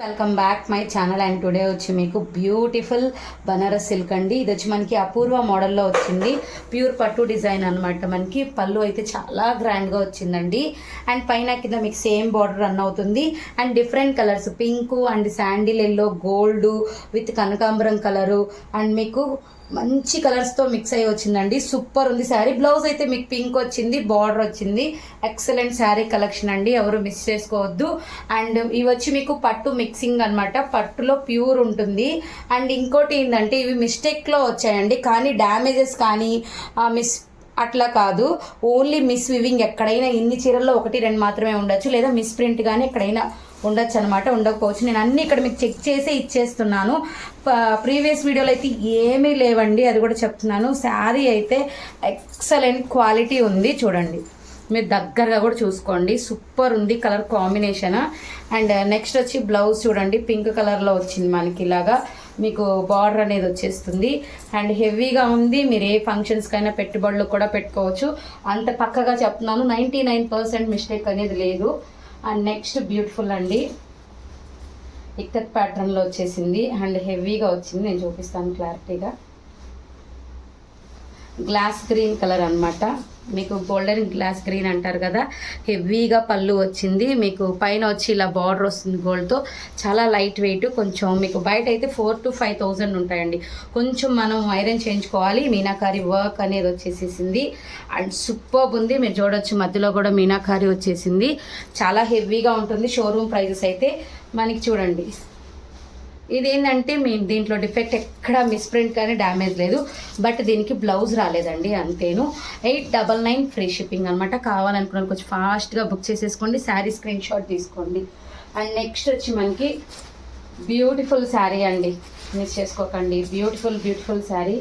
Welcome back my channel and today వచ్చి మీకు beautiful Banaras silk అండి. ఇది వచ్చి మనకి అపూర్వ మోడల్లో వచ్చింది. ప్యూర్ పట్టు డిజైన్ అనమాట. మనకి పళ్ళు అయితే చాలా గ్రాండ్గా వచ్చిందండి. అండ్ పైన కింద మీకు సేమ్ బార్డర్ రన్ అవుతుంది. And different colours pink and sandal yellow, gold with కనకాంబరం కలరు అండ్ మీకు మంచి కలర్స్తో మిక్స్ అయ్యి వచ్చిందండి. సూపర్ ఉంది శారీ. బ్లౌజ్ అయితే మీకు పింక్ వచ్చింది, బార్డర్ వచ్చింది. ఎక్సలెంట్ శారీ కలెక్షన్ అండి, ఎవరు మిస్ చేసుకోవద్దు. అండ్ ఇవి వచ్చి మీకు పట్టు మిక్సింగ్ అనమాట. పట్టులో ప్యూర్ ఉంటుంది. అండ్ ఇంకోటి ఏంటంటే ఇవి మిస్టేక్లో వచ్చాయండి, కానీ డ్యామేజెస్ కానీ అట్లా కాదు. Only mess weaving. ఎక్కడైనా ఇన్ని చీరల్లో 1-2 మాత్రమే ఉండొచ్చు, లేదా మిస్ ప్రింట్ కానీ ఎక్కడైనా ఉండొచ్చు అనమాట. ఉండకపోవచ్చు. నేను అన్నీ ఇక్కడ మీకు చెక్ చేసి ఇచ్చేస్తున్నాను. ప్రీవియస్ వీడియోలో అయితే ఏమీ లేవండి, అది కూడా చెప్తున్నాను. శారీ అయితే ఎక్సలెంట్ క్వాలిటీ ఉంది. చూడండి, మీరు దగ్గరగా కూడా చూసుకోండి. సూపర్ ఉంది కలర్ కాంబినేషన్. అండ్ నెక్స్ట్ వచ్చి బ్లౌజ్ చూడండి, పింక్ కలర్లో వచ్చింది మనకి. ఇలాగా మీకు బార్డర్ అనేది వచ్చేస్తుంది. అండ్ హెవీగా ఉంది. మీరు ఏ ఫంక్షన్స్కైనా పెట్టుబడులు కూడా పెట్టుకోవచ్చు. అంత పక్కగా చెప్తున్నాను, 99% మిస్టేక్ అనేది లేదు. అండ్ నెక్స్ట్ బ్యూటిఫుల్ అండి, ఇక్కత్ ప్యాటర్న్లో వచ్చేసింది. అండ్ హెవీగా వచ్చింది, నేను చూపిస్తాను క్లారిటీగా. గ్లాస్ గ్రీన్ కలర్ అనమాట. మీకు గోల్డెన్ గ్లాస్ గ్రీన్ అంటారు కదా. హెవీగా పళ్ళు వచ్చింది. మీకు పైన వచ్చి ఇలా బార్డర్ వస్తుంది గోల్డ్తో. చాలా లైట్ వెయిట్. కొంచెం మీకు బయట అయితే 4,000 to 5,000 ఉంటాయండి. కొంచెం మనం ఐరన్ చేయించుకోవాలి. మీనాకారి వర్క్ అనేది వచ్చేసేసింది. అండ్ సూపర్ ఉంది. మీరు చూడొచ్చు, మధ్యలో కూడా మీనాకారి వచ్చేసింది. చాలా హెవీగా ఉంటుంది. షోరూమ్ ప్రైజెస్ అయితే మనకి చూడండి. ఇదేంటంటే మీ దీంట్లో డిఫెక్ట్ ఎక్కడ మిస్ప్రింట్ కానీ డ్యామేజ్ లేదు. బట్ దీనికి బ్లౌజ్ రాలేదండి, అంతేను. 899 ఫ్రీ షిప్పింగ్ అనమాట. కావాలనుకున్నాను కొంచెం ఫాస్ట్గా బుక్ చేసేసుకోండి. శారీ స్క్రీన్ షాట్ తీసుకోండి. అండ్ నెక్స్ట్ వచ్చి మనకి బ్యూటిఫుల్ శారీ అండి, మిస్ చేసుకోకండి. బ్యూటిఫుల్ శారీ.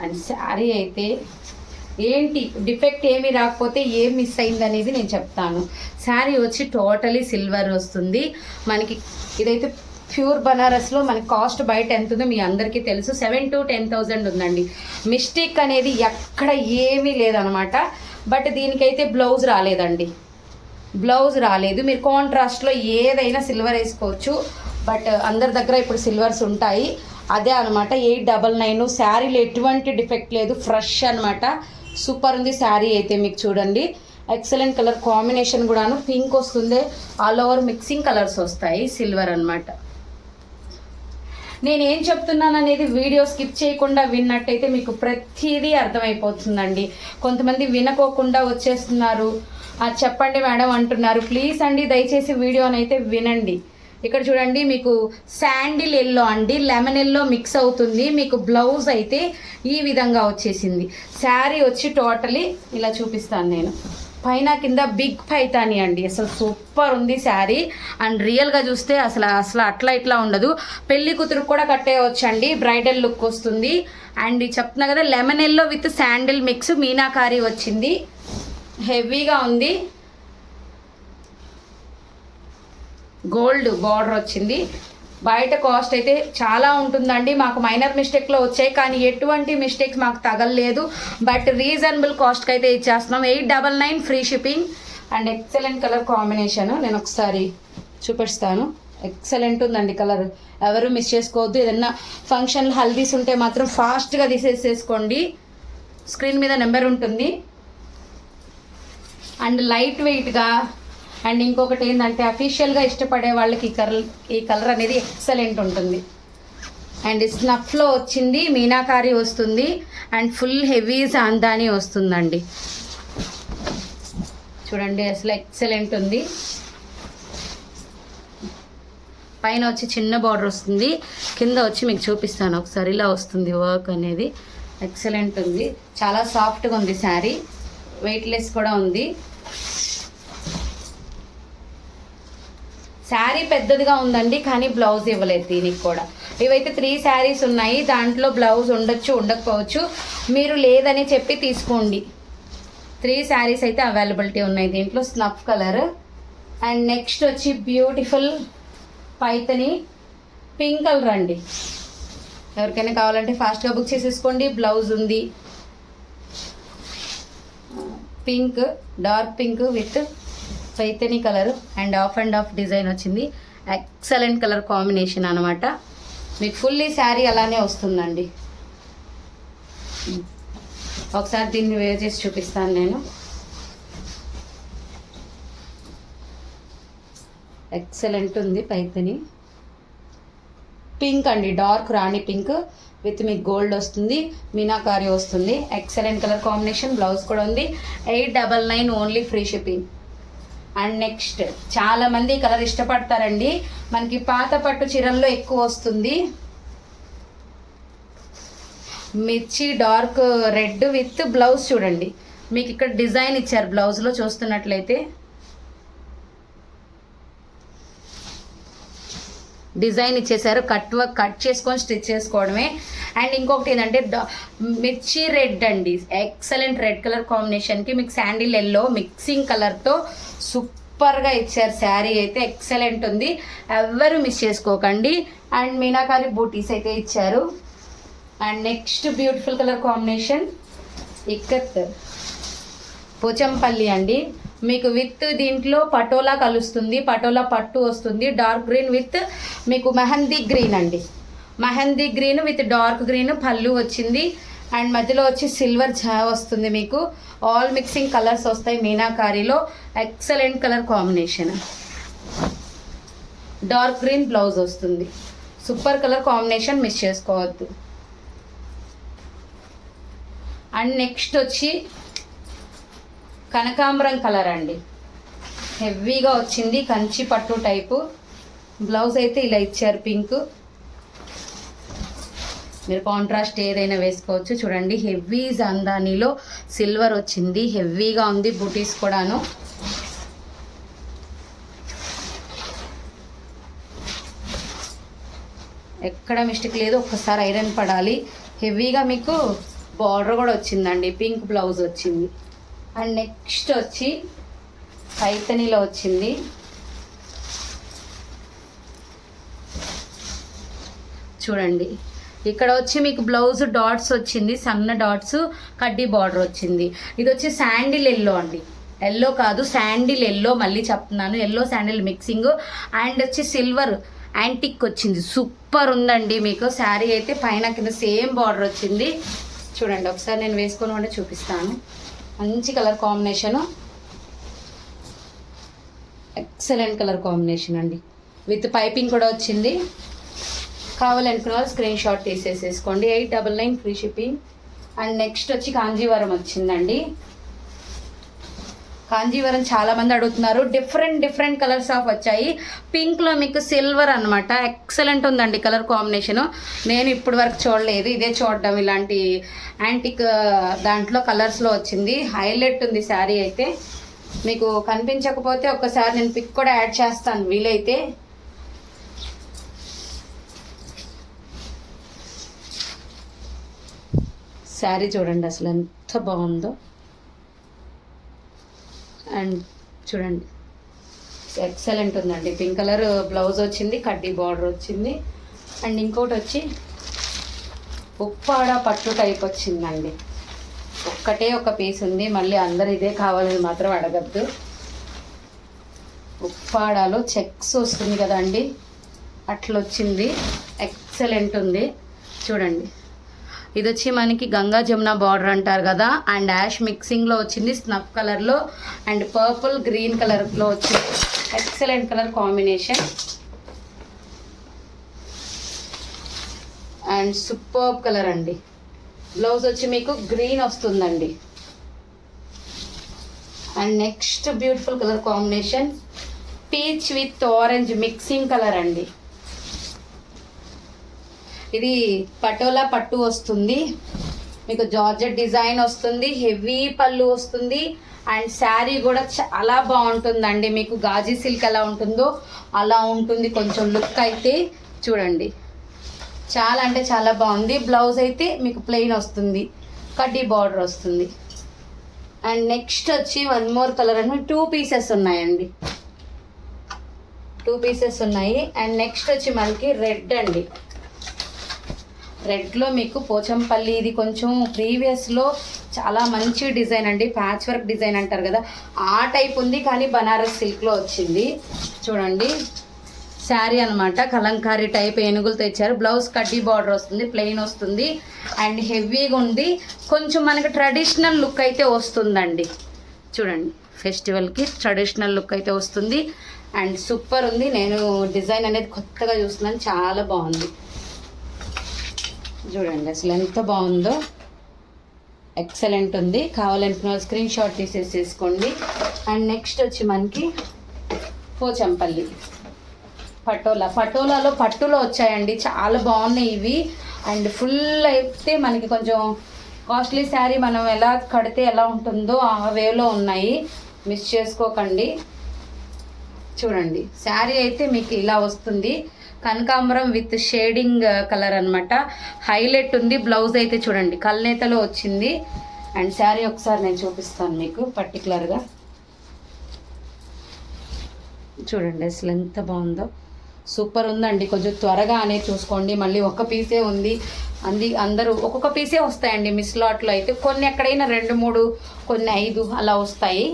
అండ్ శారీ అయితే ఏంటి డిఫెక్ట్ ఏమీ రాకపోతే ఏం మిస్ అయింది అనేది నేను చెప్తాను. శారీ వచ్చి టోటలీ సిల్వర్ వస్తుంది మనకి. ఇదైతే ప్యూర్ బనారస్లో మనకి కాస్ట్ బయట ఎంత ఉందో మీ అందరికీ తెలుసు. 7,000 to 10,000 ఉందండి. మిస్టేక్ అనేది ఎక్కడ ఏమీ లేదనమాట. బట్ దీనికైతే బ్లౌజ్ రాలేదండి, బ్లౌజ్ రాలేదు. మీరు కాంట్రాస్ట్లో ఏదైనా సిల్వర్ వేసుకోవచ్చు. బట్ అందరి దగ్గర ఇప్పుడు సిల్వర్స్ ఉంటాయి. అదే అనమాట 899. శారీలో ఎటువంటి డిఫెక్ట్ లేదు, ఫ్రెష్ అనమాట. సూపర్ ఉంది శారీ అయితే. మీకు చూడండి, ఎక్సలెంట్ కలర్ కాంబినేషన్ కూడాను. పింక్ వస్తుంది, ఆల్ ఓవర్ మిక్సింగ్ కలర్స్ వస్తాయి, సిల్వర్ అనమాట. నేనేం చెప్తున్నాను అనేది వీడియో స్కిప్ చేయకుండా విన్నట్టయితే మీకు ప్రతిదీ అర్థమైపోతుందండి. కొంతమంది వినకోకుండా వచ్చేస్తున్నారు, అది చెప్పండి మేడం అంటున్నారు. ప్లీజ్ అండి, దయచేసి వీడియోనైతే వినండి. ఇక్కడ చూడండి, మీకు శాండిల్ ఎల్లో అండి, లెమన్ ఎల్లో మిక్స్ అవుతుంది. మీకు బ్లౌజ్ అయితే ఈ విధంగా వచ్చేసింది. శారీ వచ్చి టోటలీ ఇలా చూపిస్తాను నేను. పైన కింద బిగ్ పైతాని అండి. అసలు సూపర్ ఉంది శారీ. అండ్ రియల్గా చూస్తే అసలు అట్లా ఇట్లా ఉండదు. పెళ్లి కూతురు కూడా కట్టేయవచ్చండి, బ్రైడల్ లుక్ వస్తుంది. అండ్ చెప్తున్నా కదా, lemon yellow with sandal mix meenakari వచ్చింది. హెవీగా ఉంది. గోల్డ్ బార్డర్ వచ్చింది. బయట కాస్ట్ అయితే చాలా ఉంటుందండి. మాకు మైనర్ మిస్టేక్లో వచ్చాయి, కానీ ఎటువంటి మిస్టేక్స్ మాకు తగలలేదు. బట్ రీజనబుల్ కాస్ట్కి అయితే ఇచ్చేస్తున్నాం. 899 free shipping. And excellent colour combination. నేను ఒకసారి చూపిస్తాను. ఎక్సలెంట్ ఉందండి కలర్, ఎవరు మిస్ చేసుకోవద్దు. ఏదన్నా ఫంక్షన్ హల్దీస్ ఉంటే మాత్రం ఫాస్ట్గా తీసేసేసుకోండి. స్క్రీన్ మీద నెంబర్ ఉంటుంది. అండ్ లైట్ వెయిట్గా. అండ్ ఇంకొకటి ఏంటంటే అఫీషియల్గా ఇష్టపడే వాళ్ళకి ఈ కలర్ అనేది ఎక్సలెంట్ ఉంటుంది. అండ్ స్నఫ్లో వచ్చింది, మీనాకారి వస్తుంది. అండ్ ఫుల్ హెవీ జాందాని వస్తుందండి. చూడండి, అసలు ఎక్సలెంట్ ఉంది. పైన వచ్చి చిన్న బార్డర్ వస్తుంది, కింద వచ్చి మీకు చూపిస్తాను ఒకసారి. ఇలా వస్తుంది వర్క్ అనేది. ఎక్సలెంట్ ఉంది. చాలా సాఫ్ట్గా ఉంది శారీ, వెయిట్లెస్ కూడా ఉంది. శారీ పెద్దదిగా ఉందండి, కానీ బ్లౌజ్ ఇవ్వలేదు దీనికి కూడా. ఇవైతే 3 శారీస్ ఉన్నాయి, దాంట్లో బ్లౌజ్ ఉండొచ్చు ఉండకపోవచ్చు. మీరు లేదని చెప్పి తీసుకోండి. 3 శారీస్ అయితే అవైలబిలిటీ ఉన్నాయి దీంట్లో. Snuff colour. అండ్ నెక్స్ట్ వచ్చి బ్యూటిఫుల్ పైతని పింక్ కలర్ అండి. ఎవరికైనా కావాలంటే ఫాస్ట్గా బుక్ చేసేసుకోండి. బ్లౌజ్ ఉంది. Pink, dark pink with Paithani colour and of design వచ్చింది. ఎక్సలెంట్ కలర్ కాంబినేషన్ అనమాట. మీకు ఫుల్లీ శారీ అలానే వస్తుందండి. ఒకసారి దీన్ని వేర్ చేసి చూపిస్తాను నేను. ఎక్సలెంట్ ఉంది పైతని. పింక్ అండి, డార్క్ రాణి పింక్ విత్ మీకు గోల్డ్ వస్తుంది, మీనాకారి వస్తుంది. Excellent colour combination. బ్లౌజ్ కూడా ఉంది. 899 only, free shipping. And next చాలామంది ఈ కలర్ ఇష్టపడతారండి. మనకి పాత పట్టు చీరల్లో ఎక్కువ వస్తుంది. మిర్చి డార్క్ రెడ్ విత్ బ్లౌజ్ చూడండి. మీకు ఇక్కడ డిజైన్ ఇచ్చారు బ్లౌజ్లో చూస్తున్నట్లయితే. డిజైన్ ఇచ్చేసారు. కట్ చేసుకొని స్టిచ్ చేసుకోవడమే. అండ్ ఇంకొకటి ఏంటంటే మిర్చి రెడ్ అండి, ఎక్సలెంట్ రెడ్ కలర్ కాంబినేషన్కి మీకు శాండిల్ ఎల్లో మిక్సింగ్ కలర్తో సూపర్గా ఇచ్చారు. శారీ అయితే ఎక్సలెంట్ ఉంది, ఎవ్వరు మిస్ చేసుకోకండి. అండ్ మీనాకారి బూటీస్ అయితే ఇచ్చారు. And next beautiful colour combination ikat Pochampally అండి. మీకు విత్ దీంట్లో పటోలా కలుస్తుంది, పటోలా పట్టు వస్తుంది. డార్క్ గ్రీన్ విత్ మీకు మెహందీ గ్రీన్ అండి, mehndi green with dark green పళ్ళు వచ్చింది. అండ్ మధ్యలో వచ్చి సిల్వర్ వస్తుంది. మీకు ఆల్ మిక్సింగ్ కలర్స్ వస్తాయి మీనాకారిలో. Excellent colour combination. Dark green blouse వస్తుంది. సూపర్ కలర్ కాంబినేషన్, మిస్ చేసుకోవద్దు. అండ్ నెక్స్ట్ వచ్చి కనకాంబరం కలర్ అండి, హెవీగా వచ్చింది. కంచి పట్టు టైపు. బ్లౌజ్ అయితే ఇలా ఇచ్చారు పింక్. మీరు కాంట్రాస్ట్ ఏదైనా వేసుకోవచ్చు. చూడండి హెవీ జాందానీలో సిల్వర్ వచ్చింది, హెవీగా ఉంది. బూటీస్ కూడాను. ఎక్కడ మిస్టేక్ లేదు, ఒక్కసారి ఐరన్ పడాలి. హెవీగా మీకు బార్డర్ కూడా వచ్చిందండి, పింక్ బ్లౌజ్ వచ్చింది. అండ్ నెక్స్ట్ వచ్చి పైతనీలో వచ్చింది. చూడండి ఇక్కడ వచ్చి మీకు బ్లౌజ్ డాట్స్ వచ్చింది, సన్న డాట్స్, కడ్డీ బార్డర్ వచ్చింది. ఇది వచ్చి శాండిల్ ఎల్లో అండి, ఎల్లో కాదు శాండిల్ ఎల్లో, మళ్ళీ చెప్తున్నాను, ఎల్లో శాండిల్ మిక్సింగ్. అండ్ వచ్చి సిల్వర్ యాంటిక్ వచ్చింది. సూపర్ ఉందండి. మీకు శారీ అయితే పైన కింద సేమ్ బార్డర్ వచ్చింది. చూడండి ఒకసారి నేను వేసుకొని ఉంటే చూపిస్తాను. మంచి colour combination, excellent colour combination అండి. విత్ పైపింగ్ కూడా వచ్చింది. కావాలనుకున్న వాళ్ళు స్క్రీన్ షాట్ తీసేసేసుకోండి. 899 ఫ్రీ షిప్పింగ్. అండ్ నెక్స్ట్ వచ్చి కాంజీవరం వచ్చిందండి. కాంజీవరం చాలామంది అడుగుతున్నారు. డిఫరెంట్ కలర్స్ ఆఫ్ వచ్చాయి. పింక్లో మీకు సిల్వర్ అనమాట. ఎక్సలెంట్ ఉందండి కలర్ కాంబినేషను. నేను ఇప్పటి వరకు చూడలేదు, ఇదే చూడడం. ఇలాంటి యాంటిక్ దాంట్లో కలర్స్లో వచ్చింది. హైలైట్ ఉంది శారీ అయితే. మీకు కనిపించకపోతే ఒక్కసారి నేను పిక్ కూడా యాడ్ చేస్తాను వీలైతే. శారీ చూడండి అసలు ఎంత బాగుందో. అండ్ చూడండి ఎక్సలెంట్ ఉందండి. పింక్ కలర్ బ్లౌజ్ వచ్చింది, కడ్డీ బార్డర్ వచ్చింది. అండ్ ఇంకోటి వచ్చి ఉప్పాడ పట్టు టైప్ వచ్చిందండి. ఒక్కటే ఒక పీస్ ఉంది, మళ్ళీ అందరు ఇదే కావాలని మాత్రం అడగద్దు. ఉప్పాడలో చెక్స్ వస్తుంది కదండి, అట్లా వచ్చింది. ఎక్సలెంట్ ఉంది. చూడండి ఇది వచ్చి మనకి గంగా జమున బార్డర్ అంటారు కదా. అండ్ యాష్ మిక్సింగ్లో వచ్చింది, స్నఫ్ కలర్లో అండ్ పర్పుల్ గ్రీన్ కలర్లో వచ్చింది. Excellent colour combination and superb colour అండి. బ్లౌజ్ వచ్చి మీకు గ్రీన్ వస్తుందండి. And next beautiful colour combination peach with orange mixing colour అండి. ఇది పటోలా పట్టు వస్తుంది, మీకు జార్జెట్ డిజైన్ వస్తుంది, హెవీ పళ్ళు వస్తుంది. అండ్ శారీ కూడా చాలా బాగుంటుందండి. మీకు గాజీ సిల్క్ ఎలా ఉంటుందో అలా ఉంటుంది కొంచెం లుక్ అయితే. చూడండి చాలా అంటే చాలా బాగుంది. బ్లౌజ్ అయితే మీకు ప్లెయిన్ వస్తుంది, కడ్డీ బార్డర్ వస్తుంది. అండ్ నెక్స్ట్ వచ్చి వన్ మోర్ కలర్ అని 2 పీసెస్ ఉన్నాయండి, 2 పీసెస్ ఉన్నాయి. అండ్ నెక్స్ట్ వచ్చి మనకి రెడ్ అండి. రెడ్లో మీకు పోచంపల్లి, ఇది కొంచెం ప్రీవియస్లో చాలా మంచి డిజైన్ అండి, ప్యాచ్ వర్క్ డిజైన్ అంటారు కదా ఆ టైప్ ఉంది, కానీ బనారస్ సిల్క్లో వచ్చింది. చూడండి శారీ అనమాట, కలంకారీ టైప్ ఏనుగులతో ఇచ్చారు. బ్లౌజ్ కడ్డీ బార్డర్ వస్తుంది, ప్లెయిన్ వస్తుంది అండ్ హెవీగా ఉంది. కొంచెం మనకి ట్రెడిషనల్ లుక్ అయితే వస్తుందండి. చూడండి ఫెస్టివల్కి ట్రెడిషనల్ లుక్ అయితే వస్తుంది అండ్ సూపర్ ఉంది. నేను డిజైన్ అనేది కొత్తగా చూస్తున్నాను, చాలా బాగుంది. చూడండి అసలు ఎంత బాగుందో, ఎక్సలెంట్ ఉంది. కావాలనుకున్న స్క్రీన్ షాట్ తీసేసుకోండి. అండ్ నెక్స్ట్ వచ్చి మనకి పోచంపల్లి పటోలాలో పట్టులో వచ్చాయండి, చాలా బాగున్నాయి ఇవి. అండ్ ఫుల్ అయితే మనకి కొంచెం కాస్ట్లీ శారీ మనం ఎలా కడితే ఎలా ఉంటుందో ఆ వేలో ఉన్నాయి, మిస్ చేసుకోకండి. చూడండి శారీ అయితే మీకు ఇలా వస్తుంది, కనకాంబరం విత్ షేడింగ్ కలర్ అనమాట, హైలైట్ ఉంది. బ్లౌజ్ అయితే చూడండి కల్నేతలో వచ్చింది. అండ్ శారీ ఒకసారి నేను చూపిస్తాను మీకు పర్టికులర్గా. చూడండి అసలు ఎంత బాగుందో, సూపర్ ఉందండి. కొంచెం త్వరగా అనేది చూసుకోండి, మళ్ళీ ఒక్క పీసే ఉంది అందరూ ఒక్కొక్క పీసే వస్తాయండి మిస్ లాట్లో అయితే. కొన్ని ఎక్కడైనా 2-3, కొన్ని 5 అలా వస్తాయి.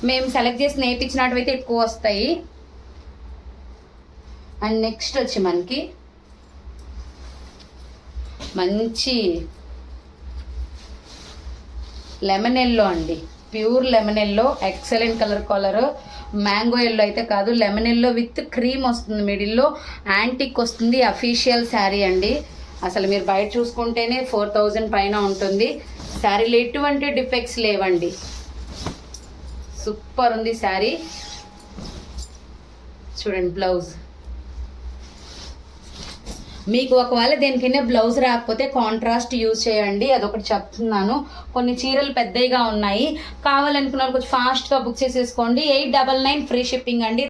మేము సెలెక్ట్ చేసి నేర్పించినట్టు అయితే ఎక్కువ వస్తాయి. అండ్ నెక్స్ట్ వచ్చి మనకి మంచి లెమన్ ఎల్లో అండి, pure lemon yellow, excellent colour mango yellow అయితే కాదు, లెమన్ ఎల్లో విత్ క్రీమ్ వస్తుంది, మిడిల్లో యాంటిక్ వస్తుంది. అఫీషియల్ శారీ అండి, అసలు మీరు బయట చూసుకుంటేనే 4000 పైన ఉంటుంది. శారీలో ఎటువంటి డిఫెక్ట్స్ లేవండి, సూపర్ ఉంది శారీ. చూడండి బ్లౌజ్, మీకు ఒకవేళ దేనికైనా బ్లౌజ్ రాకపోతే కాంట్రాస్ట్ యూజ్ చేయండి, అదొకటి చెప్తున్నాను. కొన్ని చీరలు పెద్దగా ఉన్నాయి, కావాలనుకున్న కొంచెం ఫాస్ట్గా బుక్ చేసేసుకోండి. 899 ఫ్రీ షిప్పింగ్ అండి.